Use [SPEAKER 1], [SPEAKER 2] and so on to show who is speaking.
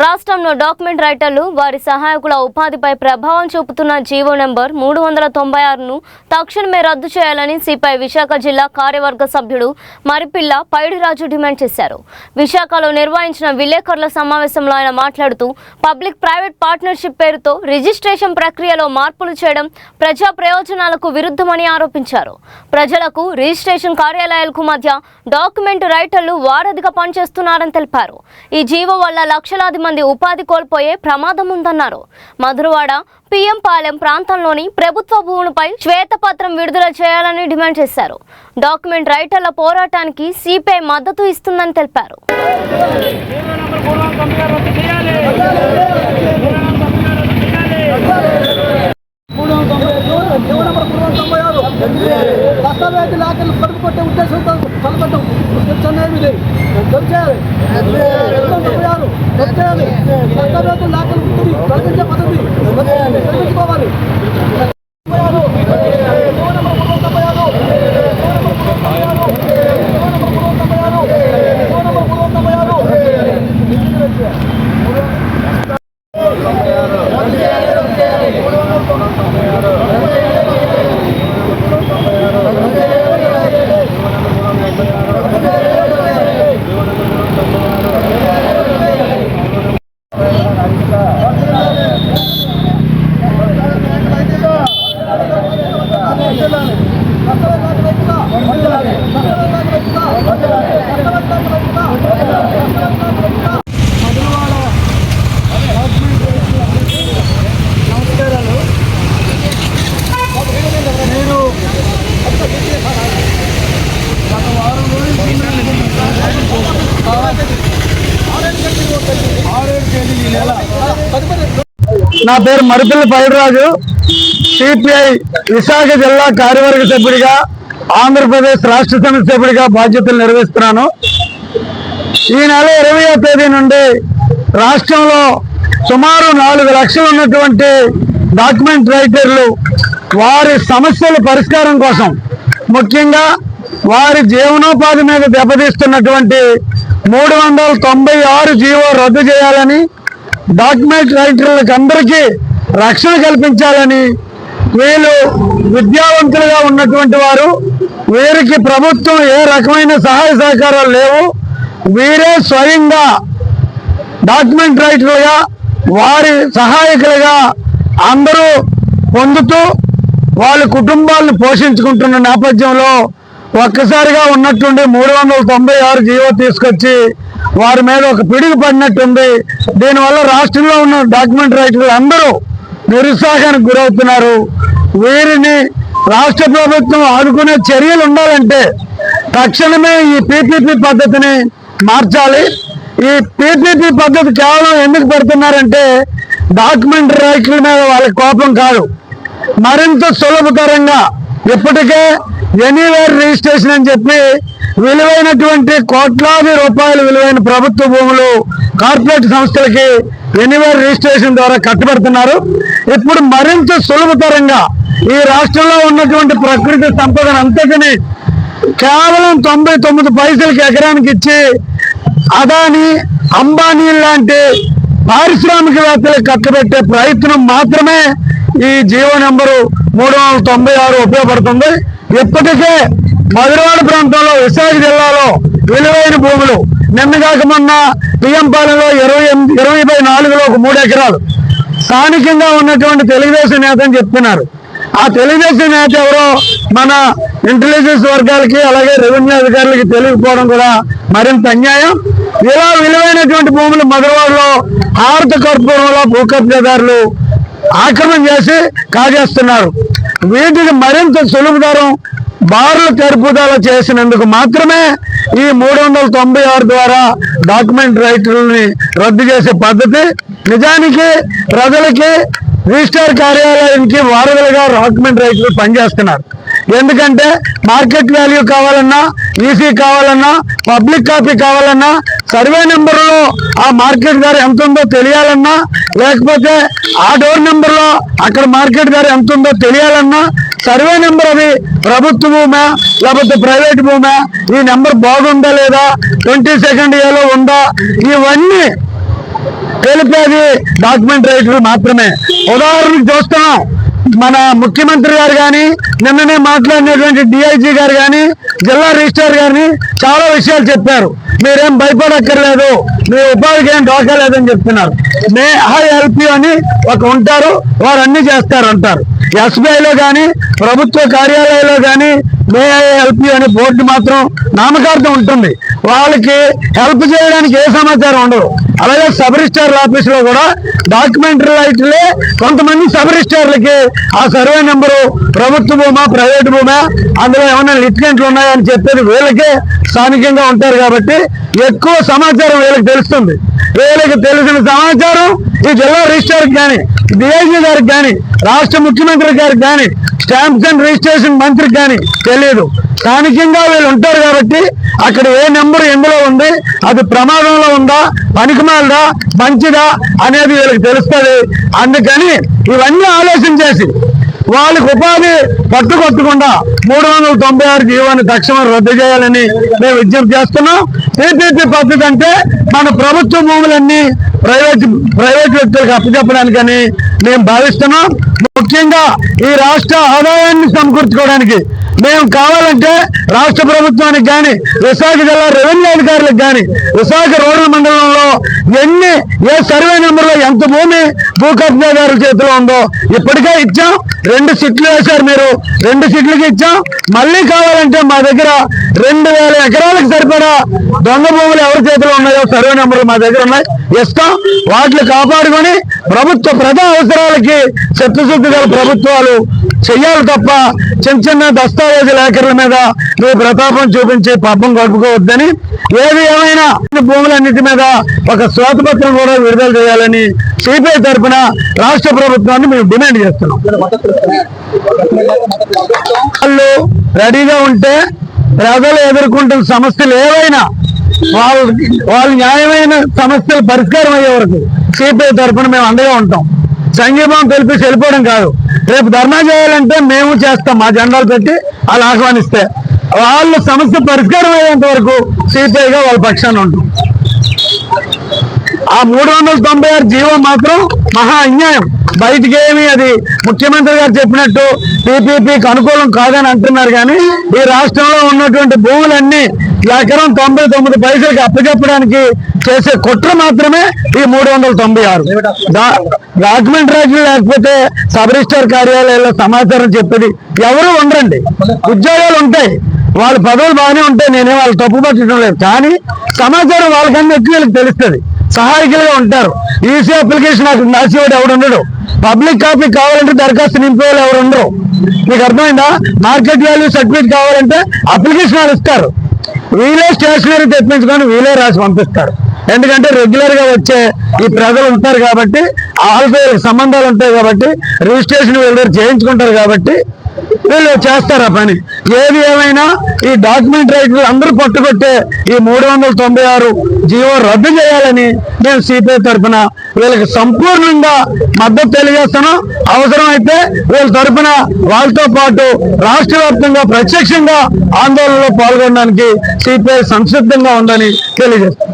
[SPEAKER 1] రాష్ట్రంలో డాక్యుమెంట్ రైటర్లు వారి సహాయకుల ఉపాధిపై ప్రభావం చూపుతున్న జీవో నెంబర్ 396ను తక్షణమే రద్దు చేయాలని సిపిఐ విశాఖ జిల్లా కార్యవర్గ సభ్యుడు మరిపిల్ల పైడిరాజు డిమాండ్ చేశారు. విశాఖలో నిర్వహించిన విలేకరుల సమావేశంలో ఆయన మాట్లాడుతూ పబ్లిక్ ప్రైవేట్ పార్ట్నర్షిప్ పేరుతో రిజిస్ట్రేషన్ ప్రక్రియలో మార్పులు చేయడం ప్రజా ప్రయోజనాలకు విరుద్ధమని ఆరోపించారు. ప్రజలకు రిజిస్ట్రేషన్ కార్యాలయాలకు మధ్య డాక్యుమెంట్ రైటర్లు వారధిగా పనిచేస్తున్నారని తెలిపారు. ఈ జీవో వల్ల లక్షలాది మంది ఉపాధి కోల్పోయే ప్రమాదం ఉందన్నారు. మధురవాడ పిఎం పాలెం ప్రాంతంలోని ప్రభుత్వ భూములపై శ్వేతపత్రం విడుదల చేయాలని డిమాండ్ చేశారు. డాక్యుమెంట్ రైటర్ల పోరాటానికి సిపిఐ మద్దతు ఇస్తుందని తెలిపారు.
[SPEAKER 2] దస్తావేజీ లాకర్లు పడుకుపట్టే ఉద్దేశంతో తలపడ్డం దస్తావేజీ లాకర్లు తొలగించే పద్ధతి తొలగించుకోవాలి.
[SPEAKER 3] నా పేరు మరిపిల్ల పైడిరాజు. సిపిఐ విశాఖ జిల్లా కార్యవర్గ సభ్యుడిగా ఆంధ్రప్రదేశ్ రాష్ట్ర సమితి సభ్యుడిగా బాధ్యతలు నిర్వహిస్తున్నాను. ఈ నెల 20వ తేదీ నుండి రాష్ట్రంలో సుమారు 4 లక్షలు ఉన్నటువంటి డాక్యుమెంట్ రైటర్లు వారి సమస్యల పరిష్కారం కోసం, ముఖ్యంగా వారి జీవనోపాధి మీద దెబ్బతీస్తున్నటువంటి 396 జీవో రద్దు చేయాలని, డాక్యుమెంట్ రైటర్లకు అందరికీ రక్షణ కల్పించాలని, వీళ్ళు విద్యావంతులుగా ఉన్నటువంటి వారు, వీరికి ప్రభుత్వం ఏ రకమైన సహాయ సహకారాలు లేవు, వీరే స్వయంగా డాక్యుమెంట్ రైటర్లుగా వారి సహాయకులుగా అందరూ పొందుతూ వాళ్ళ కుటుంబాలను పోషించుకుంటున్న నేపథ్యంలో ఒక్కసారిగా ఉన్నట్టుండి 396 జీవో తీసుకొచ్చి వారి మీద ఒక పిడుగు పడినట్టుంది. దీనివల్ల రాష్ట్రంలో ఉన్న డాక్యుమెంట్ రైటర్లు అందరూ నిరుత్సాహానికి గురవుతున్నారు. వీరిని రాష్ట్ర ప్రభుత్వం ఆదుకునే చర్యలు ఉండాలంటే తక్షణమే ఈ పీపీపీ పద్ధతిని మార్చాలి. ఈ పీపీపీ పద్ధతి కేవలం ఎందుకు పెడుతున్నారంటే డాక్యుమెంట్ రైటర్ల మీద వాళ్ళ కోపం కాదు, మరింత సులభతరంగా ఇప్పటికే ఎనీవేర్ రిజిస్ట్రేషన్ అని చెప్పి విలువైనటువంటి కోట్లాది రూపాయల విలువైన ప్రభుత్వ భూములు కార్పొరేట్ సంస్థలకి ఎనీవేర్ రిజిస్ట్రేషన్ ద్వారా కట్టబెడుతున్నారు. ఇప్పుడు మరింత సులభతరంగా ఈ రాష్ట్రంలో ఉన్నటువంటి ప్రకృతి సంపదను అంతటిని కేవలం 99 పైసలకి ఎకరానికి ఇచ్చి అదాని అంబానీ లాంటి పారిశ్రామికవేత్తలకు కట్టబెట్టే ప్రయత్నం మాత్రమే ఈ జీవో నెంబరు 396 ఉపయోగపడుతుంది. ఇప్పటికే మధురవాడ ప్రాంతంలో విశాఖ జిల్లాలో విలువైన భూములు నిన్నగాక మొన్న పిఎం పాలెంలో 20/4లో ఒక 3 ఎకరాలు స్థానికంగా ఉన్నటువంటి తెలుగుదేశం నేత అని చెప్తున్నారు. ఆ తెలుగుదేశం నేత ఎవరో మన ఇంటెలిజెన్స్ వర్గాలకి అలాగే రెవెన్యూ అధికారులకి తెలియకపోవడం కూడా మరింత అన్యాయం. ఇలా విలువైనటువంటి భూములు మధురవాడలో హారత కర్పూరంలో భూ కబ్జాదారులు ఆక్రమణ చేసి కాజేస్తున్నారు. వీటికి మరింత సులభతరం బారుల తెరుపుదల చేసినందుకు మాత్రమే ఈ 396 ద్వారా డాక్యుమెంట్ రైటర్లని రద్దు చేసే పద్ధతి. నిజానికి ప్రజలకి రిజిస్టర్ కార్యాలయానికి వారధులుగా డాక్యుమెంట్ రైటర్లు పనిచేస్తున్నారు. ఎందుకంటే మార్కెట్ వాల్యూ కావాలన్నా, ఈసీ కావాలన్నా, పబ్లిక్ కాపీ కావాలన్నా, సర్వే నెంబర్లో ఆ మార్కెట్ ధర ఎంత ఉందో తెలియాలన్నా, లేకపోతే ఆ డోర్ నెంబర్లో అక్కడ మార్కెట్ ధర ఎంత ఉందో తెలియాలన్నా, సర్వే నెంబర్ అది ప్రభుత్వ భూమా లేకపోతే ప్రైవేట్ భూమా, ఈ నెంబర్ బాగుందా లేదా, 22nd ఏలో ఉందా, ఇవన్నీ తెలిపేది డాక్యుమెంట్ రైటర్లు మాత్రమే. ఉదాహరణకు చూస్తున్నాం, మన ముఖ్యమంత్రి గారు కానీ, నిన్ననే మాట్లాడినటువంటి డిఐజీ గారు కానీ, జిల్లా రిజిస్ట్రార్ గారిని చాలా విషయాలు చెప్పారు. మీరేం భయపడక్కర్లేదు, మీ ఉపాధికి ఏం డోకా లేదని చెప్తున్నారు. మే ఐ హెల్ప్ యూ అని ఒక ఉంటారు, వారు అన్ని చేస్తారు అంటారు. ఎస్బీఐలో కానీ, ప్రభుత్వ కార్యాలయాల్లో కానీ మే ఐ హెల్ప్ యూ అనే బోర్డు మాత్రం నామకార్థం ఉంటుంది. వాళ్ళకి హెల్ప్ చేయడానికి ఏ సమాచారం ఉండదు. అలాగే సబ్ రిజిస్ట్రార్ ఆఫీసులో కూడా డాక్యుమెంటరీ రైటర్లే కొంతమంది సబ్ రిజిస్ట్రార్లకి ఆ సర్వే నెంబరు ప్రభుత్వ భూమా, ప్రైవేట్ భూమా, అందులో ఏమైనా లిటిగెంట్లు ఉన్నాయని చెప్పేది వీళ్ళకే స్థానికంగా ఉంటారు కాబట్టి ఎక్కువ సమాచారం వీళ్ళకి తెలుస్తుంది. వీళ్ళకి తెలిసిన సమాచారం ఈ జిల్లా రిజిస్ట్రార్కి కానీ, డిఐజీ గారికి కానీ, రాష్ట్ర ముఖ్యమంత్రి గారికి కానీ, స్టాంప్స్ అండ్ రిజిస్ట్రేషన్ మంత్రికి కానీ తెలియదు. స్థానికంగా వీళ్ళు ఉంటారు కాబట్టి అక్కడ ఏ నెంబర్ ఎందులో ఉంది, అది ప్రమాదంలో ఉందా, పనికిమాలదా, మంచిదా అనేది వీళ్ళకి తెలుస్తుంది. అందుకని ఇవన్నీ ఆలోచన చేసి వాళ్ళకి ఉపాధి పట్టుకొట్టకుండా 396 జీవోని తక్షణం రద్దు చేయాలని మేము విజ్ఞప్తి చేస్తున్నాం. పీపీపీ పద్ధతి అంటే మన ప్రభుత్వ భూములన్నీ ప్రైవేట్ వ్యక్తులకు అప్పచెప్పడానికని మేము భావిస్తున్నాం. ముఖ్యంగా ఈ రాష్ట్ర ఆదాయాన్ని సమకూర్చుకోవడానికి మేము కావాలంటే రాష్ట్ర ప్రభుత్వానికి కానీ, విశాఖ జిల్లా రెవెన్యూ అధికారులకు కానీ, విశాఖ రూరల్ మండలంలో ఏ సర్వే నెంబర్లో ఎంత భూమి భూ కబ్జాదారుల చేతిలో ఉందో ఇప్పటికే ఇచ్చాం. 2 సిట్లు వేశారు మీరు, 2 సిట్లకి ఇచ్చాం. మళ్ళీ కావాలంటే మా దగ్గర 2000 ఎకరాలకు సరిపడా దొంగ భూములు ఎవరి చేతిలో ఉన్నాయో సర్వే నెంబర్లు మా దగ్గర ఉన్నాయి, ఇస్తాం. వాటిని కాపాడుకొని ప్రభుత్వ ప్రజా అవసరాలకి చిత్తశుద్ధి గల ప్రభుత్వాలు చెయ్యాలి తప్ప చిన్న దస్తావేజు లేఖల మీద నువ్వు ప్రతాపం చూపించి పబ్బం గడుపుకోవద్దని, ఏది ఏమైనా భూములన్నిటి మీద ఒక శ్వేతపత్రం కూడా విడుదల చేయాలని సిపిఐ తరఫున రాష్ట్ర ప్రభుత్వాన్ని మేము డిమాండ్ చేస్తున్నాం. వాళ్ళు రెడీగా ఉంటే ప్రజలు ఎదుర్కొంటున్న సమస్యలు ఏవైనా వాళ్ళు న్యాయమైన సమస్యలు పరిష్కారం అయ్యే వరకు సిపిఐ తరఫున మేము అండగా ఉంటాం. సంఘీభావం తెలిపి వెళ్ళిపోవడం కాదు. రేపు ధర్నా చేయాలంటే మేము చేస్తాం, మా జెండాలు పెట్టి వాళ్ళు ఆహ్వానిస్తే వాళ్ళ సమస్య పరిష్కారం అయ్యేంత వరకు సిపిఐగా వాళ్ళ పక్షాన ఉంటాం. ఆ 396 జీవో మాత్రం మహా అన్యాయం. బయటికి ఏమి అది ముఖ్యమంత్రి గారు చెప్పినట్టు పీపీపీకి అనుకూలం కాదని అంటున్నారు, కానీ ఈ రాష్ట్రంలో ఉన్నటువంటి భూములన్నీ ఎకరం 99 పైసలకి అప్పచెప్పడానికి చేసే కుట్ర మాత్రమే ఈ 396. డాక్యుమెంట్ రైటర్లు లేకపోతే సబ్ రిజిస్ట్రార్ కార్యాలయాల్లో సమాచారం చెప్పేది ఎవరు ఉండరండి. ఉద్యోగాలు ఉంటాయి, వాళ్ళ పదవులు బాగానే ఉంటాయి, నేనే వాళ్ళు తప్పు పట్టడం లేదు, కానీ సమాచారం వాళ్ళకన్నా ఎక్కువ వీళ్ళకి తెలుస్తుంది. సహాయకులుగా ఉంటారు. ఈసీ అప్లికేషన్ అక్కడ రాసేవాడు ఎవడు ఉండడు. పబ్లిక్ కాపీ కావాలంటే దరఖాస్తు నింపేవాళ్ళు ఎవరు ఉండరు. మీకు అర్థమైందా? మార్కెట్ వాల్యూ సర్టిఫికేట్ కావాలంటే అప్లికేషన్ వాళ్ళు ఇస్తారు, వీళ్ళే స్టేషనరీ తెప్పించుకొని వీళ్ళే రాసి పంపిస్తారు. ఎందుకంటే రెగ్యులర్ గా వచ్చే ఈ ప్రజలు ఉంటారు కాబట్టి, వాళ్ళతో సంబంధాలు ఉంటాయి కాబట్టి, రిజిస్ట్రేషన్ వీళ్ళు చేయించుకుంటారు కాబట్టి వీళ్ళు చేస్తారు ఆ పని. ఏది ఏమైనా ఈ డాక్యుమెంట్ రైటర్లు అందరూ పట్టుకొట్టే ఈ 396 జీవో రద్దు చేయాలని మేము సిపిఐ తరఫున వీళ్ళకి సంపూర్ణంగా మద్దతు తెలియజేస్తున్నాం. అవసరమైతే వీళ్ళ తరఫున వాళ్ళతో పాటు రాష్ట్ర వ్యాప్తంగా ప్రత్యక్షంగా ఆందోళనలో పాల్గొనడానికి సిపిఐ సంసిద్ధంగా ఉందని తెలియజేస్తాం.